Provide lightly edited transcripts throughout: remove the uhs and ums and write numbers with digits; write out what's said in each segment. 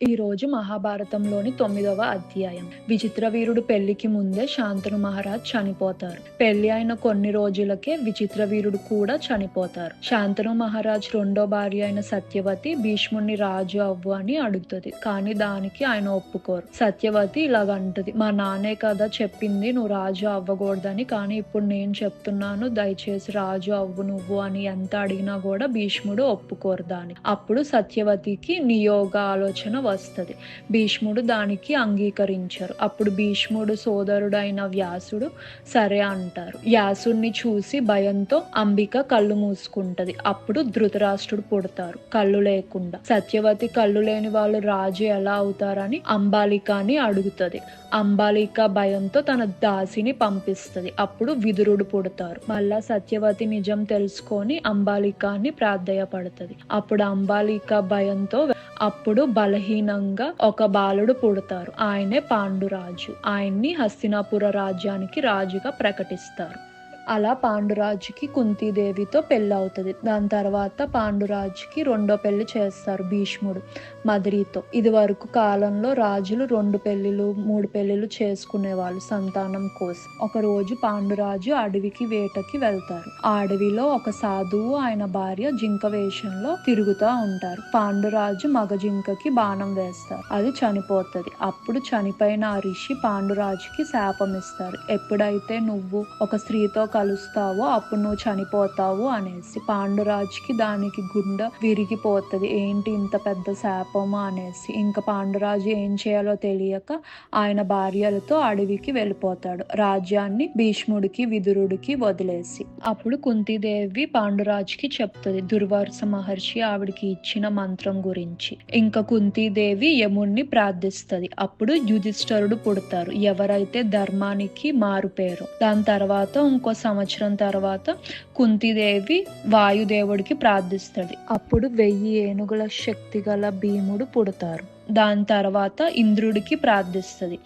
ఈ రోజు మహాభారతంలోని 9వ అధ్యాయం. విచిత్రవీరుడు పెళ్లికి ముందే శాంతను మహారాజ్ చనిపోతారు. పెళ్లి అయిన కొన్ని రోజులకే విచిత్రవీరుడు కూడా చనిపోతారు. శాంతను మహారాజ్ రెండో భార్య అయిన సత్యవతి భీష్ముడిని రాజు అవ్వు అని అడుగుతుంది. కానీ దానికి ఆయన ఒప్పుకోరు. సత్యవతి ఇలాగంటది, మా నాన్నే కదా చెప్పింది నువ్వు రాజు అవ్వకూడదని, కానీ ఇప్పుడు నేను చెప్తున్నాను, దయచేసి రాజు అవ్వు నువ్వు అని ఎంత అడిగినా కూడా భీష్ముడు ఒప్పుకోరు దానికి. అప్పుడు సత్యవతికి నియోగ ఆలోచన వస్తది. భీష్ముడు దానికి అంగీకరించారు. అప్పుడు భీష్ముడు సోదరుడైన వ్యాసుడు సరే అంటారు. వ్యాసుడిని చూసి భయంతో అంబిక కళ్ళు మూసుకుంటది. అప్పుడు ధృతరాష్ట్రుడు పుడతారు కళ్ళు లేకుండా. సత్యవతి కళ్ళు లేని వాళ్ళు రాజు ఎలా అవుతారని అంబాలికని అడుగుతది. అంబాలిక భయంతో తన దాసిని పంపిస్తది. అప్పుడు విదురుడు పుడతారు. మళ్ళా సత్యవతి నిజం తెలుసుకొని అంబాలికాని ప్రాధేయపడుతుంది. అప్పుడు అంబాలిక భయంతో అప్పుడు బలహీనంగా ఒక బాలుడు పుడతారు. ఆయనే పాండురాజు. ఆయన్ని హస్తినాపుర రాజ్యానికి రాజుగా ప్రకటిస్తారు. అలా పాండురాజుకి కుంతీదేవితో పెళ్ళి అవుతుంది. దాని తర్వాత పాండురాజుకి రెండో పెళ్లి చేస్తారు భీష్ముడు మదిరితో. ఇది వరకు కాలంలో రాజులు 2 పెళ్లిలు 3 పెళ్లిలు చేసుకునేవాళ్ళు సంతానం కోసం. ఒక రోజు పాండురాజు అడవికి వేటకి వెళ్తారు. ఆ అడవిలో ఒక సాధువు ఆయన భార్య జింక వేషంలో తిరుగుతూ ఉంటారు. పాండురాజు మగ జింకకి బాణం వేస్తారు. అది చనిపోతుంది. అప్పుడు చనిపోయిన ఆ ఋషి పాండురాజుకి శాపం ఇస్తారు. ఎప్పుడైతే నువ్వు ఒక స్త్రీతో కలుస్తావో అప్పుడు నువ్వు చనిపోతావు అనేసి. పాండురాజుకి దానికి గుండె విరిగిపోతుంది. ఏంటి ఇంత పెద్ద శాపమా అనేసి. ఇంకా పాండురాజు ఏం చేయాలో తెలియక ఆయన భార్యలతో అడవికి వెళ్ళిపోతాడు, రాజ్యాన్ని భీష్ముడికి విదురుడికి వదిలేసి. అప్పుడు కుంతీదేవి పాండురాజుకి చెప్తుంది దుర్వాస మహర్షి ఆవిడికి ఇచ్చిన మంత్రం గురించి. ఇంకా కుంతీదేవి యముణ్ణి ప్రార్థిస్తుంది. అప్పుడు యుధిష్ఠరుడు పుడతారు, ఎవరైతే ధర్మానికి మారుపేరు. దాని తర్వాత ఇంకో సంవత్సరం తర్వాత కుంతీదేవి వాయుదేవుడికి ప్రార్థిస్తుంది. అప్పుడు 1000 ఏనుగుల శక్తి గల భీముడు పుడతారు. దాని తర్వాత ఇంద్రుడికి ప్రార్థిస్తుంది.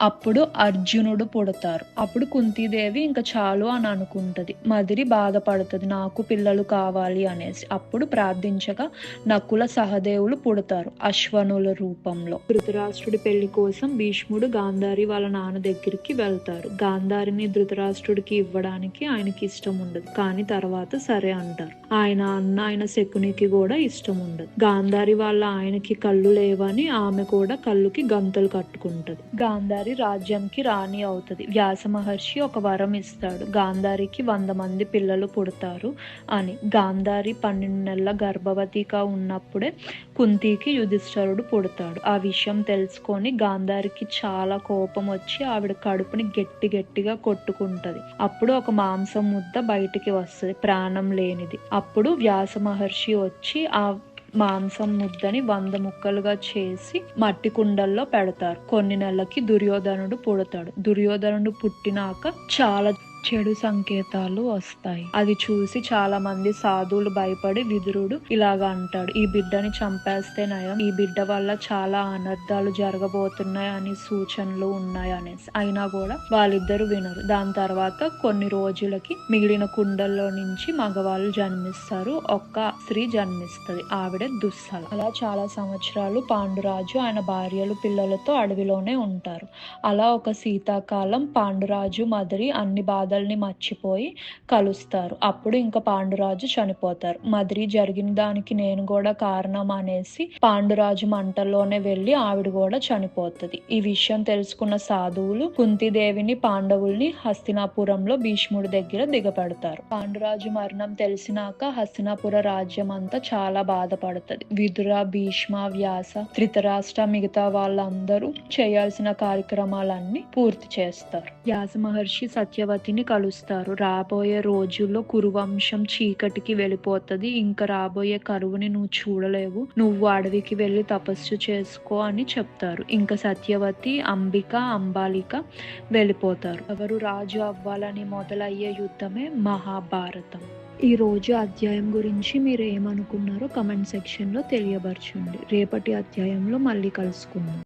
అప్పుడు అర్జునుడు పుడతారు. అప్పుడు కుంతీదేవి ఇంకా చాలు అని అనుకుంటది. మదిరి బాధపడుతుంది, నాకు పిల్లలు కావాలి అనేసి. అప్పుడు ప్రార్థించగా నకుల సహదేవులు పుడతారు అశ్వనుల రూపంలో. ధృతరాష్ట్రుడి పెళ్లి కోసం భీష్ముడు గాంధారి వాళ్ళ నాన్న దగ్గరికి వెళ్తారు. గాంధారిని ధృతరాష్ట్రుడికి ఇవ్వడానికి ఆయనకి ఇష్టం ఉండదు, కానీ తర్వాత సరే అంటారు. ఆయన అన్న ఆయన శకునికి కూడా ఇష్టం ఉండదు. గాంధారి వాళ్ళ ఆయనకి కళ్ళు లేవని ఆమె కూడా కళ్ళుకి గంతలు కట్టుకుంటది. గాంధారి రాజ్యంకి రాణి అవుతుంది. వ్యాస మహర్షి ఒక వరం ఇస్తాడు, గాంధారికి 100 మంది పిల్లలు పుడతారు అని. గాంధారి 12 నెలల గర్భవతిగా ఉన్నప్పుడే కుంతికి యుధిష్ఠరుడు పుడతాడు. ఆ విషయం తెలుసుకొని గాంధారికి చాలా కోపం వచ్చి ఆవిడ కడుపుని గట్టిగా కొట్టుకుంటది. అప్పుడు ఒక మాంసం ముద్ద బయటికి వస్తుంది, ప్రాణం లేనిది. అప్పుడు వ్యాస మహర్షి వచ్చి ఆ మాంసం ముద్దని 100 ముక్కలుగా చేసి మట్టి కుండల్లో పెడతారు. కొన్ని నెలలకి దుర్యోధనుడు పుడతాడు. దుర్యోధనుడు పుట్టినాక చాలా చెడు సంకేతాలు వస్తాయి. అది చూసి చాలా మంది సాధువులు భయపడి విదురుడు ఇలాగా అంటాడు, ఈ బిడ్డని చంపేస్తే నయం, ఈ బిడ్డ వల్ల చాలా అనర్థాలు జరగబోతున్నాయి అని సూచనలు ఉన్నాయి అనేసి. అయినా కూడా వాళ్ళిద్దరు వినరు. దాని తర్వాత కొన్ని రోజులకి మిగిలిన కుండల్లో నుంచి మగవాళ్ళు జన్మిస్తారు. ఒక్క స్త్రీ జన్మిస్తుంది, ఆవిడే దుస్సల. అలా చాలా సంవత్సరాలు పాండురాజు ఆయన భార్యలు పిల్లలతో అడవిలోనే ఉంటారు. అలా ఒక శీతాకాలం పాండురాజు మదిరి అన్ని బాధల్ని మర్చిపోయి కలుస్తారు. అప్పుడు ఇంకా పాండురాజు చనిపోతారు. మదిరి జరిగిన దానికి నేను కూడా కారణం అనేసి పాండురాజు మంటల్లోనే వెళ్లి ఆవిడ కూడా చనిపోతుంది. ఈ విషయం తెలుసుకున్న సాధువులు కుంతీదేవిని పాండవుల్ని హస్తినాపురంలో భీష్ముడి దగ్గర దిగపెడతారు. పాండురాజు మరణం తెలిసినాక హస్తినాపుర రాజ్యం అంతా చాలా బాధపడుతుంది. విదుర, భీష్మ, వ్యాస, ధృతరాష్ట్ర మిగతా వాళ్ళందరూ చేయాల్సిన కార్యక్రమాలన్నీ పూర్తి చేస్తారు. వ్యాస మహర్షి సత్యవతిని కలుస్తారు. రాబోయే రోజుల్లో కురువంశం చీకటికి వెళ్ళిపోతుంది, ఇంకా రాబోయే కరువుని నువ్వు చూడలేవు, నువ్వు అడవికి వెళ్ళి తపస్సు చేసుకో అని చెప్తారు. ఇంకా సత్యవతి, అంబిక, అంబాలిక వెళ్ళిపోతారు. ఎవరు రాజు అవ్వాలని మొదలయ్యే యుద్ధమే మహాభారతం. ఈ రోజు అధ్యాయం గురించి మీరు ఏమనుకున్నారో కమెంట్ సెక్షన్లో తెలియపరచండి. రేపటి అధ్యాయంలో మళ్ళీ కలుసుకుందాం.